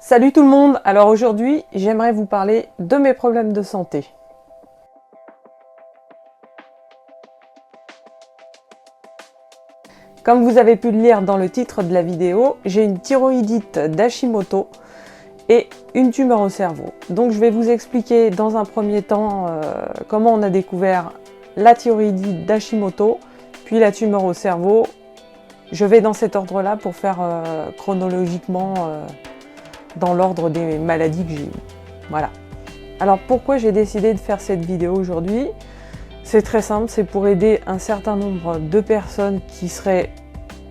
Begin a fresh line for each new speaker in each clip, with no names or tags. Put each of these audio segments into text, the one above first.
Salut tout le monde. Alors aujourd'hui, j'aimerais vous parler de mes problèmes de santé. Comme vous avez pu le lire dans le titre de la vidéo, j'ai une thyroïdite d'Hashimoto et une tumeur au cerveau. Donc je vais vous expliquer dans un premier temps comment on a découvert la thyroïdite d'Hashimoto, puis la tumeur au cerveau. Je vais dans cet ordre-là pour faire chronologiquement dans l'ordre des maladies que j'ai eues. Voilà. Alors pourquoi j'ai décidé de faire cette vidéo aujourd'hui? C'est très simple, c'est pour aider un certain nombre de personnes qui seraient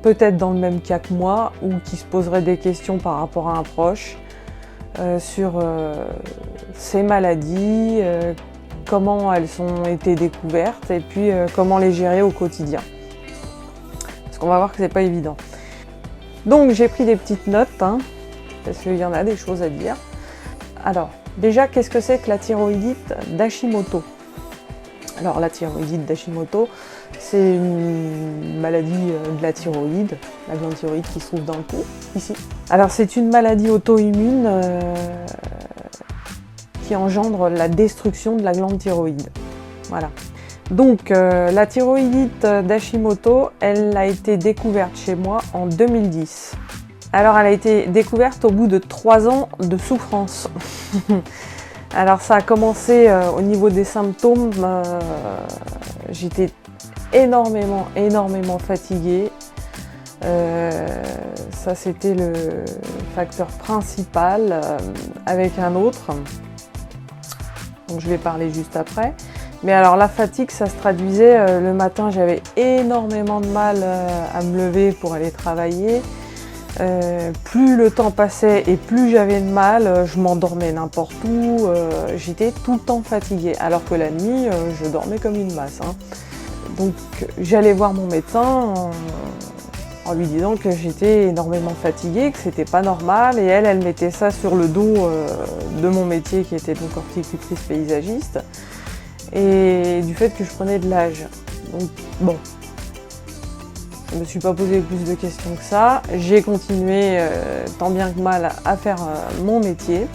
peut-être dans le même cas que moi ou qui se poseraient des questions par rapport à un proche sur ces maladies, comment elles ont été découvertes et puis comment les gérer au quotidien. Parce qu'on va voir que c'est pas évident. Donc j'ai pris des petites notes, parce qu'il y en a des choses à dire. Alors, déjà, qu'est-ce que c'est que la thyroïdite d'Hashimoto? Alors, la thyroïdite d'Hashimoto, c'est une maladie de la thyroïde, la glande thyroïde qui se trouve dans le cou, ici. Alors, c'est une maladie auto-immune qui engendre la destruction de la glande thyroïde. Voilà. Donc, la thyroïdite d'Hashimoto, elle a été découverte chez moi en 2010. Alors, elle a été découverte au bout de 3 ans de souffrance. Alors, ça a commencé au niveau des symptômes. J'étais énormément fatiguée. Ça, c'était le facteur principal avec un autre. Donc, je vais parler juste après. Mais alors, la fatigue, ça se traduisait le matin. J'avais énormément de mal à me lever pour aller travailler. Plus le temps passait et plus j'avais de mal, je m'endormais n'importe où, j'étais tout le temps fatiguée, alors que la nuit, je dormais comme une masse. Donc j'allais voir mon médecin en lui disant que j'étais énormément fatiguée, que c'était pas normal, et elle mettait ça sur le dos de mon métier qui était donc horticultrice paysagiste, et du fait que je prenais de l'âge. Donc bon. Je ne me suis pas posé plus de questions que ça. J'ai continué tant bien que mal à faire mon métier.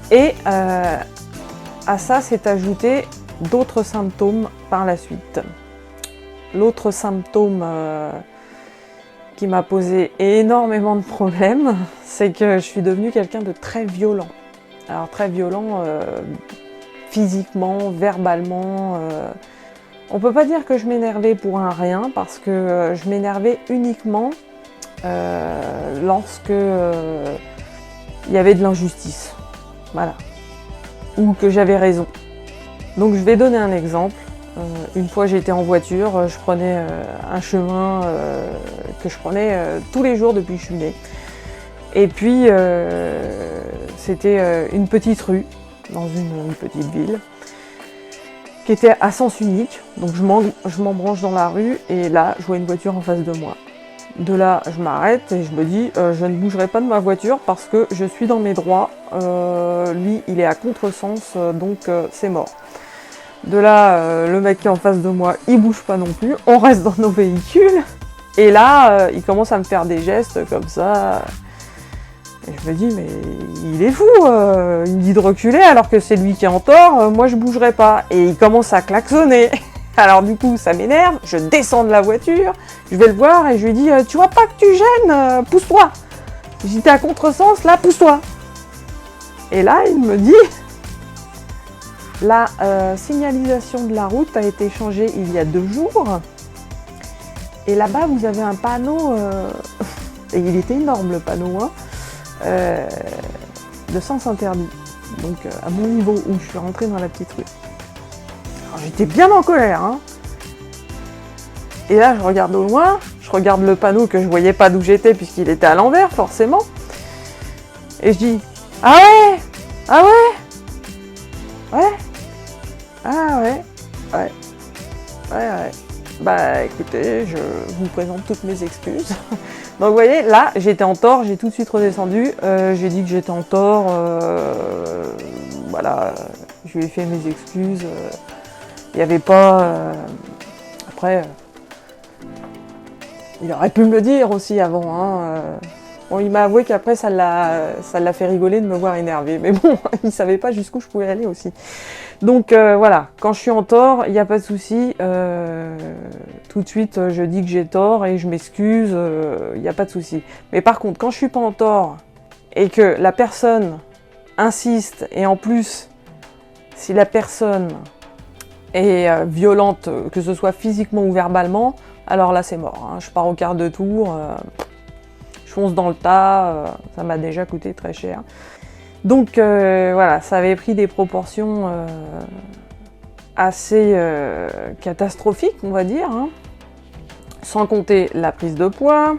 Et à ça s'est ajouté d'autres symptômes par la suite. L'autre symptôme qui m'a posé énormément de problèmes, c'est que je suis devenue quelqu'un de très violent. Alors très violent physiquement, verbalement. On peut pas dire que je m'énervais pour un rien, parce que je m'énervais uniquement lorsque il y avait de l'injustice, voilà, ou que j'avais raison. Donc je vais donner un exemple. Une fois j'étais en voiture, je prenais un chemin que je prenais tous les jours depuis que je suis née. Et puis c'était une petite rue dans une petite ville, qui était à sens unique, donc je m'embranche dans la rue et là je vois une voiture en face de moi. De là je m'arrête et je me dis je ne bougerai pas de ma voiture parce que je suis dans mes droits, lui il est à contresens donc c'est mort. De là le mec qui est en face de moi il bouge pas non plus, on reste dans nos véhicules et là il commence à me faire des gestes comme ça. Et je me dis, mais il est fou, il me dit de reculer alors que c'est lui qui est en tort, moi je bougerai pas. Et il commence à klaxonner. Alors du coup, ça m'énerve, je descends de la voiture, je vais le voir et je lui dis, tu vois pas que tu gênes, pousse-toi. J'étais à contresens, là, pousse-toi. Et là, il me dit, la signalisation de la route a été changée il y a 2 jours. Et là-bas, vous avez un panneau, et il était énorme le panneau, de sens interdit, donc à mon niveau où je suis rentrée dans la petite rue. Alors j'étais bien en colère, et là je regarde au loin, je regarde le panneau que je voyais pas d'où j'étais puisqu'il était à l'envers forcément, et je dis ah ouais, ah ouais, ouais, ah ouais, ouais. Bah écoutez, je vous présente toutes mes excuses. Donc vous voyez, là j'étais en tort, j'ai tout de suite redescendu, j'ai dit que j'étais en tort, voilà, je lui ai fait mes excuses, il n'y avait pas... Après, il aurait pu me le dire aussi avant, Bon, il m'a avoué qu'après ça l'a fait rigoler de me voir énervée, mais bon, il savait pas jusqu'où je pouvais aller aussi. Donc voilà, quand je suis en tort, il n'y a pas de souci, tout de suite je dis que j'ai tort et je m'excuse, il n'y a pas de souci. Mais par contre, quand je suis pas en tort et que la personne insiste, et en plus, si la personne est violente, que ce soit physiquement ou verbalement, alors là c'est mort, hein. Je pars au quart de tour, je fonce dans le tas, ça m'a déjà coûté très cher. Donc voilà, ça avait pris des proportions assez catastrophiques, on va dire, hein. Sans compter la prise de poids,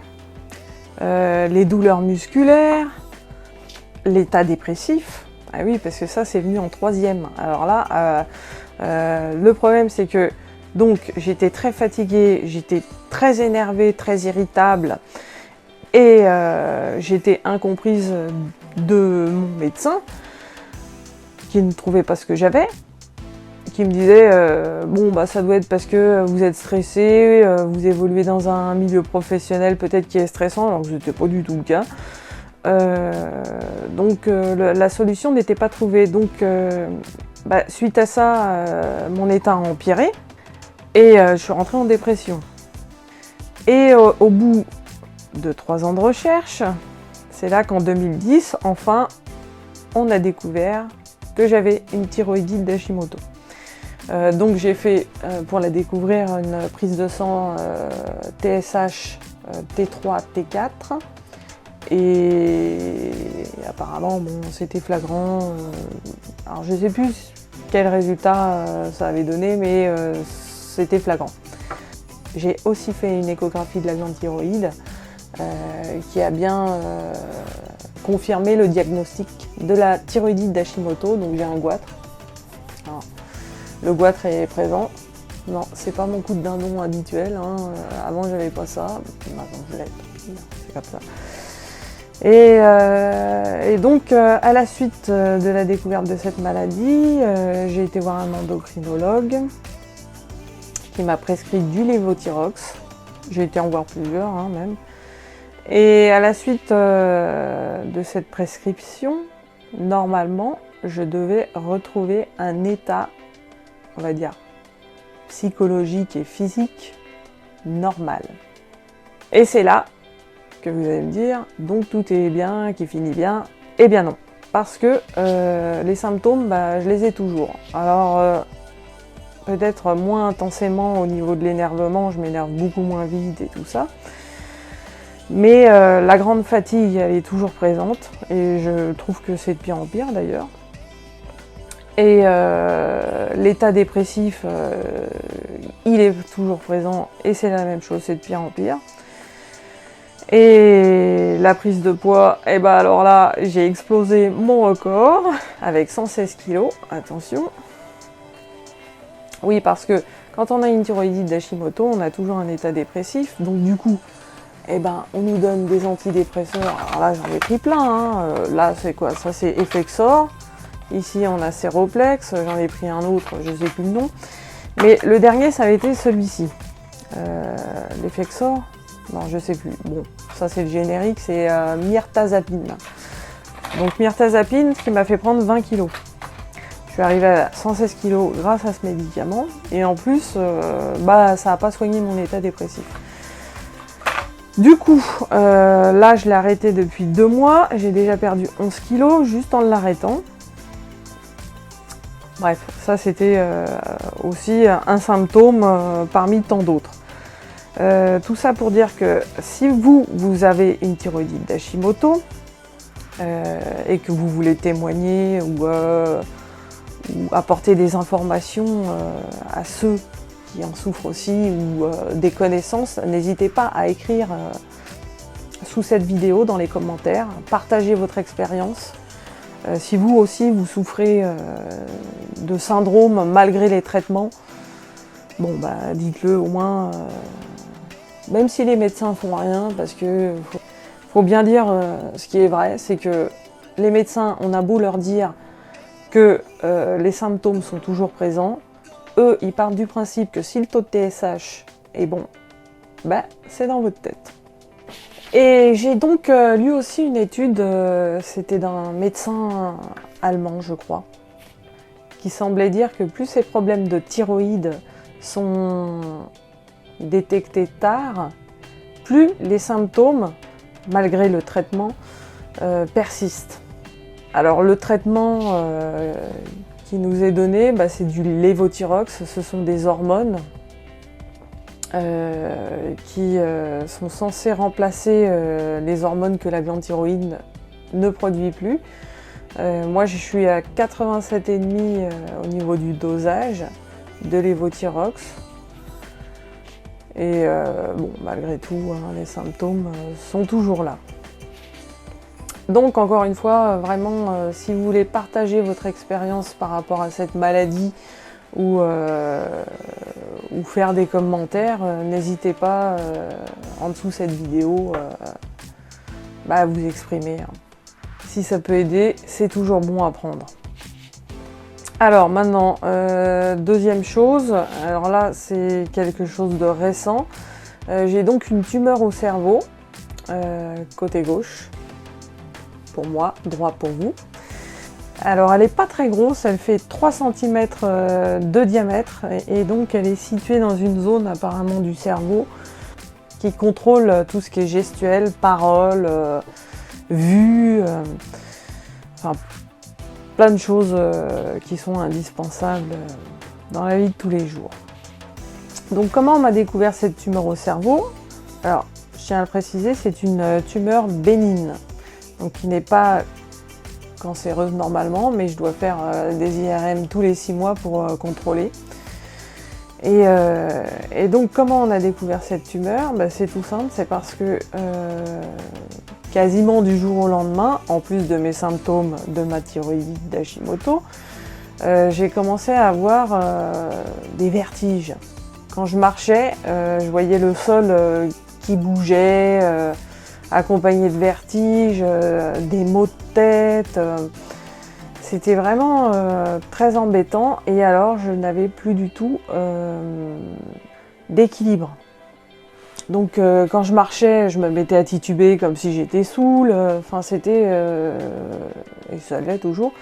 les douleurs musculaires, l'état dépressif. Ah oui, parce que ça, c'est venu en 3e. Alors là, le problème, c'est que donc j'étais très fatiguée, j'étais très énervée, très irritable, et j'étais incomprise de mon médecin, qui ne trouvait pas ce que j'avais, qui me disait bon bah ça doit être parce que vous êtes stressé, vous évoluez dans un milieu professionnel peut-être qui est stressant, alors que ce n'était pas du tout le cas. Donc la solution n'était pas trouvée. Donc suite à ça, mon état a empiré et je suis rentrée en dépression. Et au bout de 3 ans de recherche, c'est là qu'en 2010, enfin, on a découvert que j'avais une thyroïdite d'Hashimoto. Donc j'ai fait, pour la découvrir, une prise de sang TSH T3, T4. Et apparemment, bon, c'était flagrant. Alors je ne sais plus quel résultat ça avait donné, mais c'était flagrant. J'ai aussi fait une échographie de la glande thyroïde qui a bien confirmé le diagnostic de la thyroïdite d'Hashimoto, donc j'ai un goitre. Alors, le goitre est présent. Non, c'est pas mon coup de dindon habituel, hein. Avant j'avais pas ça, maintenant je l'ai, c'est comme ça. Et donc, à la suite de la découverte de cette maladie, j'ai été voir un endocrinologue qui m'a prescrit du lévothyrox. J'ai été en voir plusieurs, hein, même. Et à la suite de cette prescription, normalement, je devais retrouver un état, on va dire, psychologique et physique normal. Et c'est là que vous allez me dire, donc tout est bien, qui finit bien. Eh bien non, parce que les symptômes, je les ai toujours. Alors, peut-être moins intensément au niveau de l'énervement, je m'énerve beaucoup moins vite et tout ça. Mais la grande fatigue, elle est toujours présente, et je trouve que c'est de pire en pire d'ailleurs. Et l'état dépressif, il est toujours présent, et c'est la même chose, c'est de pire en pire. Et la prise de poids, et alors là, j'ai explosé mon record avec 116 kg, attention. Oui, parce que quand on a une thyroïdite d'Hashimoto, on a toujours un état dépressif, donc du coup, on nous donne des antidépresseurs. Alors là, j'en ai pris plein, hein. Là, c'est quoi? Ça, c'est Effexor. Ici, on a Séroplex, j'en ai pris un autre, je ne sais plus le nom. Mais le dernier, ça avait été celui-ci. L'Effexor. Non, je sais plus. Bon, ça c'est le générique, c'est Mirtazapine. Donc Mirtazapine, ce qui m'a fait prendre 20 kg. Je suis arrivée à 116 kg grâce à ce médicament. Et en plus, ça n'a pas soigné mon état dépressif. Du coup, là je l'ai arrêté depuis 2 mois. J'ai déjà perdu 11 kg juste en l'arrêtant. Bref, ça c'était aussi un symptôme parmi tant d'autres. Tout ça pour dire que si vous avez une thyroïdite d'Hashimoto et que vous voulez témoigner ou apporter des informations à ceux qui en souffrent aussi ou des connaissances, n'hésitez pas à écrire sous cette vidéo dans les commentaires, partagez votre expérience. Si vous aussi vous souffrez de syndrome malgré les traitements, bon dites-le au moins. Même si les médecins font rien, parce que faut bien dire ce qui est vrai, c'est que les médecins, on a beau leur dire que les symptômes sont toujours présents, eux, ils partent du principe que si le taux de TSH est bon, c'est dans votre tête. Et j'ai donc lu aussi une étude, c'était d'un médecin allemand, je crois, qui semblait dire que plus ces problèmes de thyroïde sont détectés tard, plus les symptômes, malgré le traitement, persistent. Alors le traitement qui nous est donné, c'est du lévothyrox, ce sont des hormones qui sont censées remplacer les hormones que la glande thyroïde ne produit plus. Moi je suis à 87,5 au niveau du dosage de lévothyrox. Et bon, malgré tout, les symptômes sont toujours là. Donc encore une fois, vraiment, si vous voulez partager votre expérience par rapport à cette maladie ou faire des commentaires, n'hésitez pas en dessous de cette vidéo à vous exprimer. Si ça peut aider, c'est toujours bon à prendre. Alors maintenant, deuxième chose, alors là c'est quelque chose de récent. J'ai donc une tumeur au cerveau, côté gauche, pour moi, droit pour vous. Alors elle n'est pas très grosse, elle fait 3 cm de diamètre et donc elle est située dans une zone apparemment du cerveau qui contrôle tout ce qui est gestuel, parole, vue, enfin plein de choses qui sont indispensables dans la vie de tous les jours. Donc comment on m'a découvert cette tumeur au cerveau? Alors je tiens à le préciser, c'est une tumeur bénigne, donc qui n'est pas cancéreuse normalement, mais je dois faire des IRM tous les 6 mois pour contrôler. Et donc comment on a découvert cette tumeur? C'est tout simple, c'est parce que quasiment du jour au lendemain, en plus de mes symptômes de ma thyroïdite d'Hashimoto, j'ai commencé à avoir des vertiges. Quand je marchais, je voyais le sol qui bougeait, accompagné de vertiges, des maux de tête. C'était vraiment très embêtant et alors je n'avais plus du tout d'équilibre. Donc quand je marchais, je me mettais à tituber comme si j'étais saoule. Enfin c'était, et ça l'est toujours,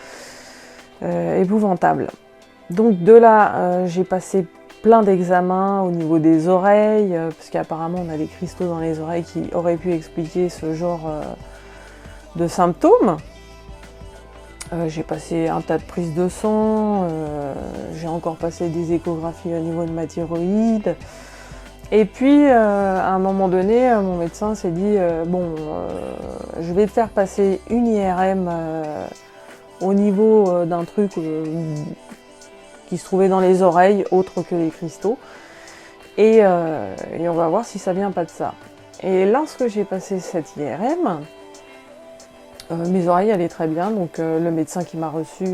épouvantable. Donc de là, j'ai passé plein d'examens au niveau des oreilles, parce qu'apparemment on a des cristaux dans les oreilles qui auraient pu expliquer ce genre de symptômes. J'ai passé un tas de prises de sang, j'ai encore passé des échographies au niveau de ma thyroïde. Et puis à un moment donné, mon médecin s'est dit je vais te faire passer une IRM au niveau d'un truc qui se trouvait dans les oreilles, autre que les cristaux, et on va voir si ça vient pas de ça. Et lorsque j'ai passé cette IRM, mes oreilles allaient très bien, donc le médecin qui m'a reçu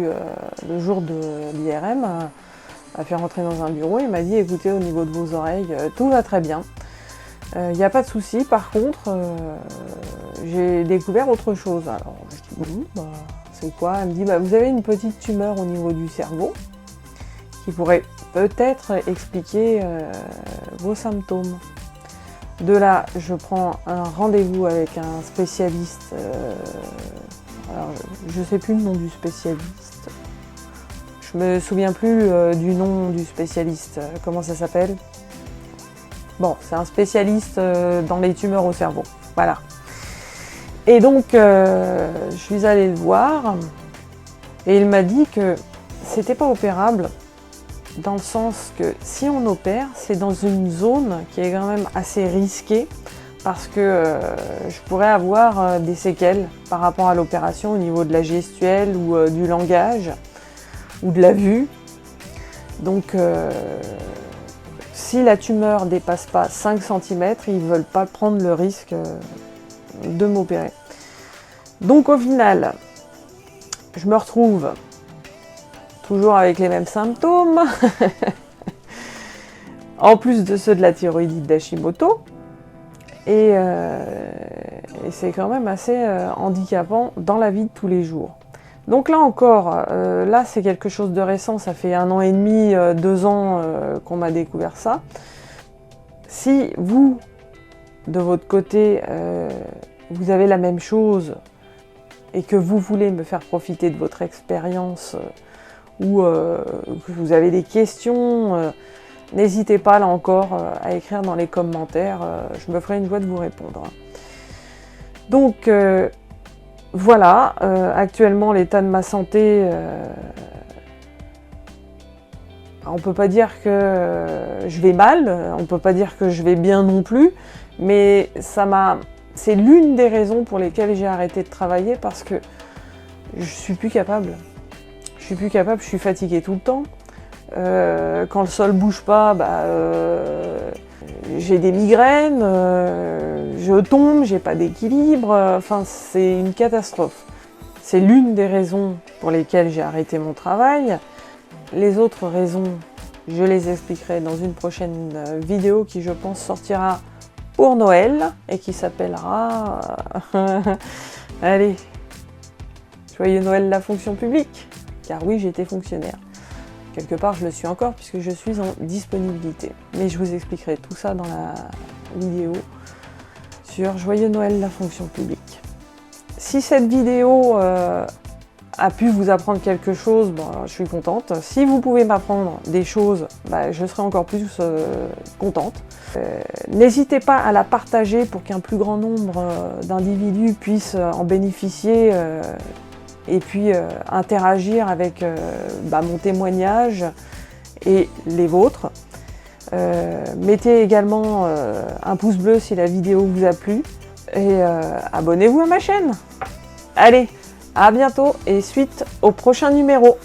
le jour de l'IRM m'a fait rentrer dans un bureau et m'a dit écoutez, au niveau de vos oreilles, tout va très bien, il n'y a pas de souci. Par contre, j'ai découvert autre chose. Alors je dis c'est quoi? Elle me dit vous avez une petite tumeur au niveau du cerveau qui pourrait peut-être expliquer vos symptômes. De là, je prends un rendez-vous avec un spécialiste. Alors, je ne sais plus le nom du spécialiste. Je me souviens plus du nom du spécialiste. Comment ça s'appelle? Bon, c'est un spécialiste dans les tumeurs au cerveau. Voilà. Et donc, je suis allée le voir et il m'a dit que c'était pas opérable. Dans le sens que si on opère, c'est dans une zone qui est quand même assez risquée parce que je pourrais avoir des séquelles par rapport à l'opération au niveau de la gestuelle ou du langage ou de la vue. Donc si la tumeur ne dépasse pas 5 cm, ils ne veulent pas prendre le risque de m'opérer. Donc au final, je me retrouve toujours avec les mêmes symptômes, en plus de ceux de la thyroïdite d'Hashimoto, et c'est quand même assez handicapant dans la vie de tous les jours. Donc là encore, là c'est quelque chose de récent, ça fait 1 an et demi, 2 ans qu'on m'a découvert ça. Si vous de votre côté, vous avez la même chose et que vous voulez me faire profiter de votre expérience ou que vous avez des questions, n'hésitez pas là encore à écrire dans les commentaires, je me ferai une joie de vous répondre. Donc voilà, actuellement l'état de ma santé, on ne peut pas dire que je vais mal, on ne peut pas dire que je vais bien non plus, mais c'est l'une des raisons pour lesquelles j'ai arrêté de travailler parce que je suis plus capable. Je suis plus capable, je suis fatiguée tout le temps. Quand le sol bouge pas, j'ai des migraines, je tombe, j'ai pas d'équilibre, enfin c'est une catastrophe. C'est l'une des raisons pour lesquelles j'ai arrêté mon travail. Les autres raisons, je les expliquerai dans une prochaine vidéo qui je pense sortira pour Noël et qui s'appellera... Allez, joyeux Noël la fonction publique, car oui j'étais fonctionnaire. Quelque part je le suis encore puisque je suis en disponibilité. Mais je vous expliquerai tout ça dans la vidéo sur joyeux Noël la fonction publique. Si cette vidéo a pu vous apprendre quelque chose, je suis contente. Si vous pouvez m'apprendre des choses, je serai encore plus contente. N'hésitez pas à la partager pour qu'un plus grand nombre d'individus puissent en bénéficier et puis interagir avec mon témoignage et les vôtres. Mettez également un pouce bleu si la vidéo vous a plu et abonnez-vous à ma chaîne. Allez, à bientôt et suite au prochain numéro.